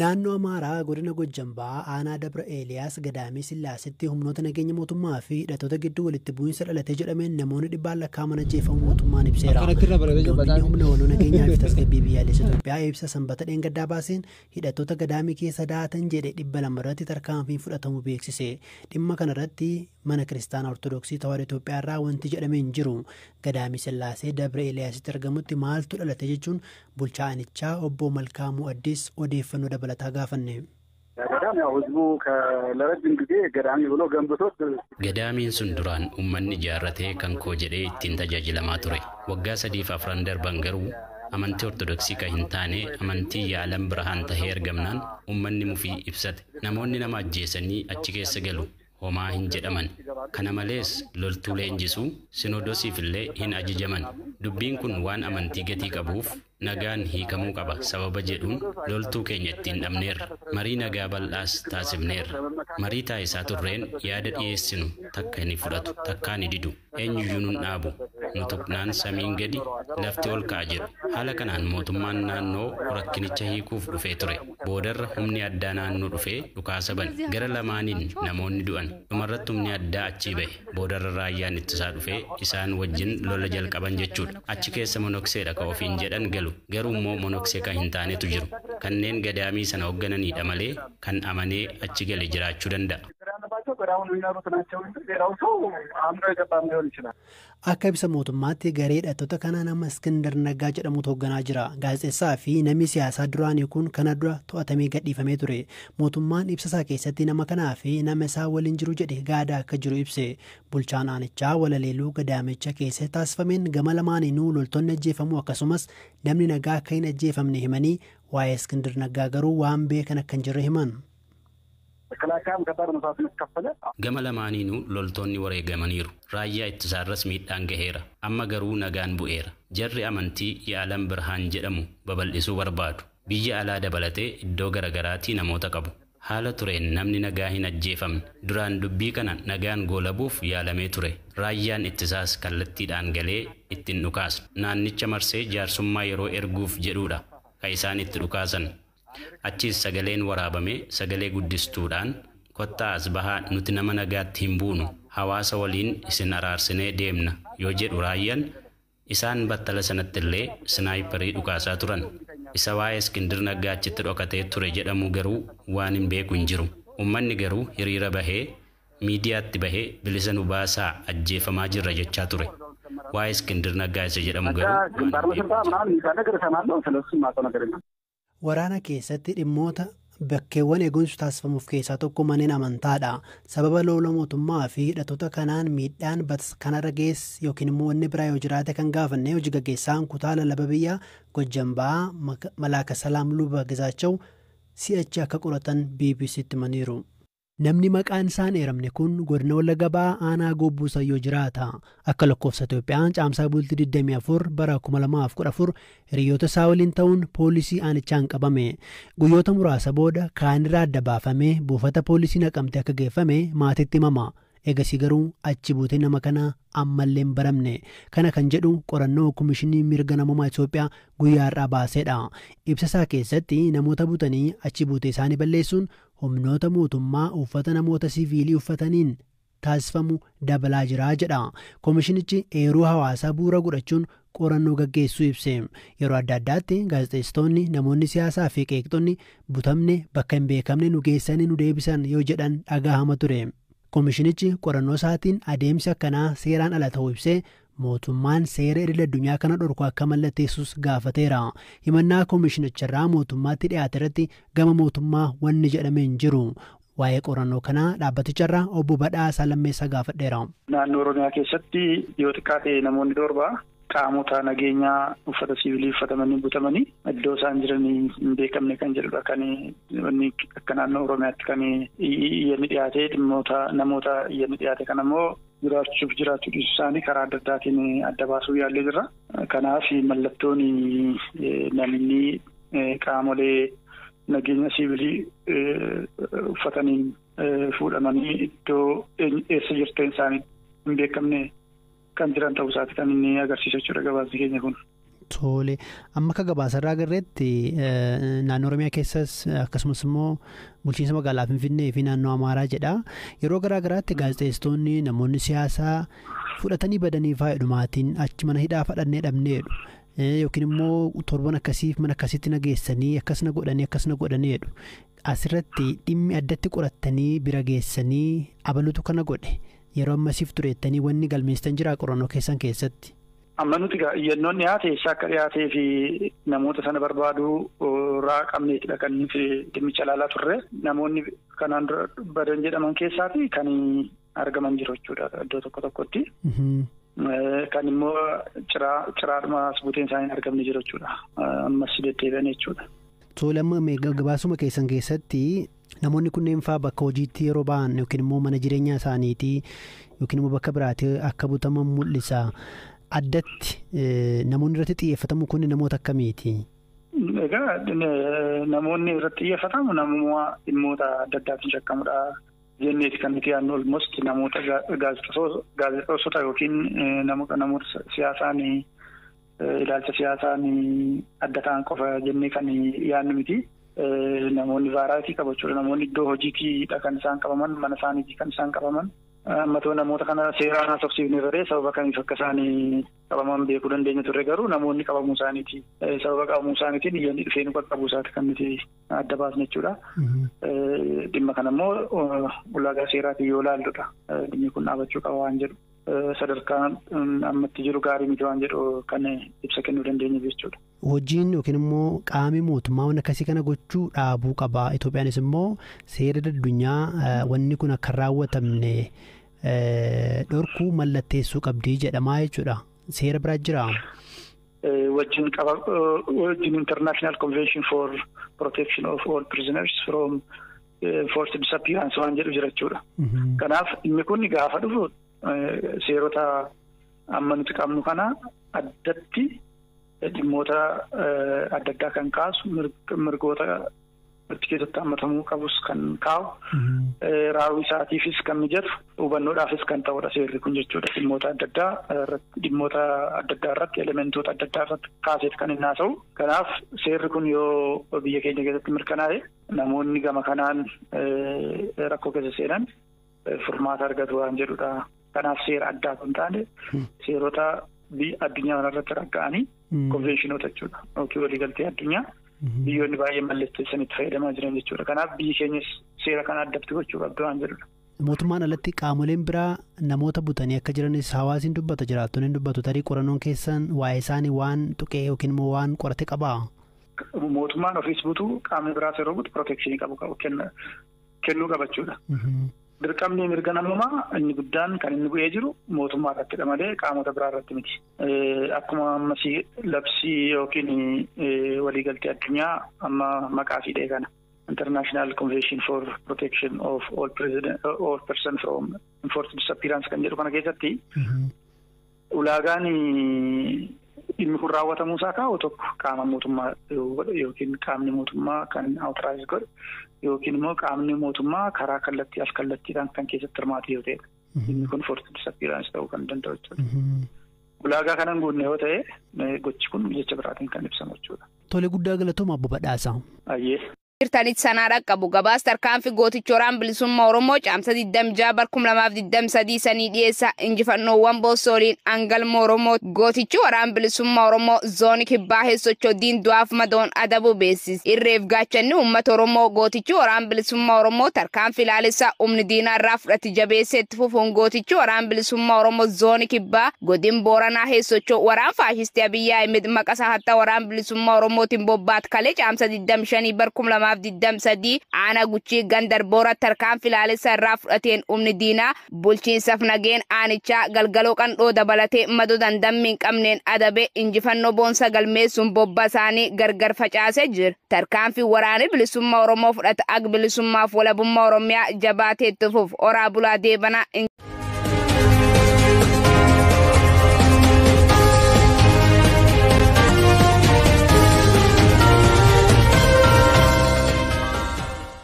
Naannoo Amaaraa godina Gojjambaa aanaa Dabra Eeliyaas Gadaamii Sillaasitti humnoota nageenya mootummaa fi hidhattoota gidduu walitti bu'iinsa dhalatee jedhameen namoonni dhibbaan lakkaa'aman ajjeefamuu mootummaan ibseera. Doomini humna waloo nageenyaa fi tasgabbii biyyaalessa Itoophiyaa ibsa sanbata dheengaddaa baaseen hidhattoota Gadaamii keessa daatan jedhe 200 irratti tarkaanfii fudhatamuu beeksise. Dhimma kanarratti mana kiristaanaa Ortodoksii Tawaahidoo Itoophiyaa irraa wanti jedhamee hin jiru. Gadaamii Sillaasee Dabra Eeliyaasitti argamutti maaltu dhalate jechuun bulchaa aanichaa obbo Malkaamuu Addis odeeffannoo dabalataa gaafanne. Gadaamiin sun duraan uummanni ijaarratee kan koo jedhee ittiin tajaajilamaa ture. Waggaa 3-4 darban garuu amantii Ortodoksii kan hin taane amantii Yaalam Birhaan tahee argamnaan uummanni mufii ibsate. Namoonni nama ajjeesanii achi keessa galu homaa hin jedhaman. Kana malees loltuu leenjisuu Sinoodosiif illee hin ajajaman. Dubbiin kun waan amantii gatii qabuuf nagaan hiikamuu qaba sababa jedhuun loltuu keenya ittiin dhabneerra. Marii nagaa bal'aas taasifneerra. Marii taasisaa turreen yaada dhiyeessinu takka ni fudhatu takka ni didu. Eenyuyyuu nun dhaabu. Nu tuqnaan samiin gadi lafti ol ka'a jedhu. Haala kanaan mootummaan naannoo rakkinicha hiikuuf dhufee ture. Boodarra humni addaa naannoo dhufee dhukaasa bane. Gara lamaaniin namoonni du'an. Dhumarratti humni addaa achii bahe. Boodarra raayyaan ittisaa dhufee isaan wajjin lola jalqaban jechuudha. Achi keessa monokseedha ka ofiin jedhan galu. Garuu immoo monoksee kan hin taanetu jiru. Kanneen Gadaamii sana hooggananiidha malee kan amanee achi gale jiraachuu danda'a. Akka ibsa mootummaatti garee hidhattoota kanaa nama Iskindar Naggaa jedhamutu hoogganaa jira. Gaazexeessaa fi namni siyaasaa duraanii kun kana dura to'atamee gadhiifamee ture. Mootummaan ibsasaa keessatti nama kanaa fi nama isaa waliin jiru jedhe gaadaa akka jiru ibse. Bulchaan aanichaa walaleeluu Gadaamicha keessatti taasifameen gama lamaaniinuu loltoonni ajjeefamuu akkasumas namni nagaa akka hin ajjeefamne himanii waa'ee Iskindar Naggaa garuu waan beekan akka hin jirre himan. Gama lamaaniinuu loltoonni wareegamaniiru. Raayyaa ittisaarras miidhaan gaheera. Amma garuu nagaan bu'eera. Jarri amantii Yaalam Birhaan jedhamu babal'isuu barbaadu. Biyya alaa dabalatee iddoo garaagaraatii namoota qabu. Haala tureen namni nagaa hin ajjeefamne. Duraan dubbii kana nagaan goolabuuf yaalamee ture. Raayyaan ittisaas kallattiidhaan galee ittiin dhukaasna. Naannicha marsee jaarsummaa yeroo erguuf jedhuudha. Kan isaan itti dhukaasan. Achis sagaleen waraabame sagalee guddistuudhaan kottaa as bahaa nuti nama nagaatti hin buunu hawaasa waliin isin araarsinee deemna yoo jedhu raayyaan isaan battala sanatti illee sinaayiparii dhukaasaa turan. Isa waa'ee Iskindar Naggaa achitti dhokatee ture jedhamu garuu waan hin beeku hin jiru. Uummanni garuu hiriira bahee miidiyaatti bahee bilisa nu baasaa ajjeefamaa jirra jechaa ture. Waa'ee Iskindar Naggaa isa jedhamu garuu Waraana keessatti dhimmoota bakkeewwan eegumsi taasifamuuf keessaa tokko manneen amantaadha. Sababa lola mootummaa fi hidhattoota kanaan miidhaan kanarra geesse yookiin immoo wanni biraa yoo jiraate kan gaafanne hojii gaggeessaan kutaa lallaba biyyaa Gojjambaa Malaaka Salaam Luba Gizaachau si'achi akka qoratan BBC'tti himaniiru. Namni maqaan isaan eeramne kun godina Wallagga Ba'aa aanaa Gobbuu Sayyoo jiraata. Akka lakkoofsa Itoophiyaan caamsaa bultii 24 bara 2014 hiriyoota isaa waliin ta'uun poolisii aanichaan qabame. Guyyoota muraasa booda kaanirraa adda baafamee buufata poolisii Naqamtee akka geeffame maatiitti himama. Egasii garuu achi buutee nama kana ammallee hin baramne. Kana kan jedhu qorannoo Komishinii Mirga Namummaa Itoophiyaa guyyaa har'aa baaseedha. Ibsasaa keessatti namoota butanii achi buutee isaanii balleessuun humnoota mootummaa uffata namoota siviilii uffataniin taasifamu dabalaa jira jedha. Komishinichi eeruu hawaasaa bu'uura godhachuun qorannoo gaggeessuu ibse. Yeroo adda addaatti gaazexeessitoonni namoonni siyaasaa fi qeeqxonni butamne bakka hin beekamne nu geessanii nu deebisan yoo jedhan dhagahama ture. Komishinichi qorannoo isaatiin adeemsi akkanaa seeraan ala ta'uu ibsee mootummaan seera idil addunyaa kana dhorku akka mallatteessus gaafateera. Himannaa komishinicharraa mootummaatti dhiyaate irratti gama mootummaa wanni jedhamee hin jiru. Waa'ee qorannoo kanaa dhaabbaticharraa obbo Badhaasaa Lammeessaa gaafadheera. Naannoo Oromiyaa keessatti yoo xiqqaate namoonni torba qaamota nageenyaa uffata siviilii uffatamanii butamanii iddoo isaan jiranii hin beekamne kan jedhudha. Kan akka naannoo Oromiyaatti kan iyyanni dhiyaate dhimmoota namoota iyyanni dhiyaate kan ammoo jiraachuu dhiisuu isaanii karaa adda addaatiin adda baasuu yaallee jirra. Kanaaf mallattoon namni qaamolee nageenya siviilii uffataniin fuudhamanii iddoo eessa jirteen isaanii hin beekamne kan jiran ta'uu isaati kan inni agarsiisa jechuudha gabaasni keenya kun. Tole amma akka gabaasarraa agarreetti naannoo Oromiyaa keessas akkasumas immoo bulchiinsa magaalaa Finfinnee fi naannoo Amaaraa jedha. Yeroo garaa garaatti gaazexeessitoonni namoonni siyaasaa fudhatanii badanii faayidumaatiin achi mana hidhaa fadhannee dhabneedhu. Yookiin immoo torban akkasiif mana akkasitti nageessanii akkasna godhaneedhu. Asirratti dhimmi addatti qorattanii bira geessanii abalutu kana godhe yeroo ammasiif tureettanii wanni galmeessitan jira qorannoo keessan keessatti. Amma nuti iyyannoon dhiyaate akka dhiyaatee fi namoota sana barbaaduu irraa qabneetidha kan dhimmicha ilaalaa turre. Namoonni kanaan badan jedhaman keessaati kan argaman jiru jechuudha iddoo tokkotti. Kan immoo ciraadhumaas buteen isaanii argamne jiru jechuudha. Ammas deddeebi'an jechuudha. Tole amma gabaasuma keessan keessatti namoonni kunneen fa'aa bakka hojiitti yeroo ba'an yookiin immoo mana jireenyaa isaaniitii yookiin immoo bakka biraatti akka butaman mul'isa. Addatti namoonni irratti xiyyeeffatamu kun namoota akkamiiti? Egaa namoonni irratti xiyyeeffatamu namoota dhimmoota adda addaatiin shakkamudha jenneeti kan nuti yaadnu almost namoota gaazexeessota yookiin namoota siyaasaan ilaalcha siyaasaan adda ta'an qofa jennee kan yaadnu miti. Namoonni vaaraayitii qabachuudha. Namoonni iddoo hojiitiidha kan isaan qabaman, mana isaaniitii kan isaan qabaman. Ammatoo namoota kana seeraan haasofsiifnee baree sababa kamiif akka isaanii qabaman beekuu dandeenya turre garuu namoonni qabamuu isaaniiti. Sababa qabamuu isaaniitiin iyyanni dhufee nu qaqqabuu isaati kan nuti adda baasne jechuudha. Dhimma kana immoo ulaagaa seeraatiin yoo ilaalludha. Dhimmi kun dhaabachuu qaba waan jedhu. Sadarkaan ammatti jiru gaarii miti waan jedhu kan ibsa kennuu dandeenya jechuudha. Hojiin yookiin immoo qaamni mootummaa waan akkasii kana gochuu dhaabuu qaba. Itoophiyaanis immoo seera addunyaa wanni kun akka raawwatamne dhorkuu mallatteessuu qabdii jedhamaa jechuudha. Seera biraa jira. Wajjin International Convention for Protection of All Prisoners from Forced Disappearance waan jedhu jira jechuudha. Kanaaf inni kun gaafa dhufu seerota amma nuti qabnu kana addatti dhimmoota adda addaa kan kaasu mirgoota itti keessatti hammatamuu qabus kan kaa'u raawwii isaatiifis kan mijatu hubannoodhaafis kan ta'udha seerri kun jechuudha. Dhimmoota adda addaa irratti elementoota adda addaa irratti kaaseet kan inni haasa'u. Kanaaf seerri kun yoo biyya keenya keessatti mirkanaa'e namoonni gama kanaan rakkoo keessa seenan furmaata argatu waan jedhudha. Kanaaf seera addaa kan taane seerota addunyaa kanarratti ragga'anii konveeshinoota jechuudha. Yookiin waliigaltee addunyaa biyyoonni baay'ee mallatteessan itti fayyadamaa jiran jechuudha. Kanaaf biyyi keenyas seera kana addatti gochuu qabdu waan jedhudha. Mootummaan alatti qaamoleen biraa namoota butanii akka jiranis hawaasni dubbata jiraattonni hin dubbatu tarii qorannoon keessan waa'ee isaanii waan tuqee yookiin immoo waan qorate qabaa? Mootummaan ofiis butu qaamni biraas yeroo butu protekshinii qabu kennuu qabachuudha. Dirqamni mirga namummaa inni guddaan kan inni bu'ee jiru mootummaa irrattidha malee qaamota biraa irratti miti. Akkuma ammas labsii yookiin waliigaltee addunyaa amma maqaa fiidhee kana International Convention for Protection of All Persons from Forced Disappearance kan jedhu kana keessatti ulaagaan dhimmi kun raawwatamuu isaa kaa'u tokko qaama mootummaa yookiin qaamni mootummaa kan awutoraayiz godhe yookiin immoo qaamni mootummaa karaa kallattii as kallattiidhaan kan keessatti hirmaate yoo ta'edha. Dhimmi kun forced disappearance ta'uu kan danda'u jechuudha. Ulaagaa kanan guunne yoo ta'e gochi kun jecha biraatiin kan ibsamu jechuudha. Tole guddaa galatooma Abbo Badhaasaa. Ayyee. Irtanit sanaa qabu gabaas tarkaanfi gooticha waraana bilisummaa Oromoo caamsa 26 2023 sanii dhiyeessa injifannoowwan boossooliin angalma Oromoo gootichi waraana bilisummaa Oromoo zoonii kibbaa heessochoodiin du'aaf madoon adabu beesis irreef gaachanni uummata Oromoo gootichi waraana bilisummaa Oromoo tarkaanfi ilaalessa humni diinaa irraa fudhate jabeessee itti fufuun gootichi waraana bilisummaa Oromoo zoonii kibbaa godin Booranaa heessochoo waraana faashistii Abiyyi Ahmed maqasaa hatta waraana bilisummaa Oromootiin bobbaat kalee caamsa 25 2023 ana guchii gandar boora tarkaanfi ilaalessa irraa fudhateen humni diinaa bulchiinsaaf nageen aanichaa galgaloo qandhoo dabalatee madoo dandammiin qabneen adabe injifannoo boonsa galmeessuun bobba isaanii gargar facaasee jira. Tarkaanfi waraana bilisummaa Oromoo fudhata ag bilisummaaf walabummaa Oromiyaa jabaatee itti fufu oraa bulaa deebanaa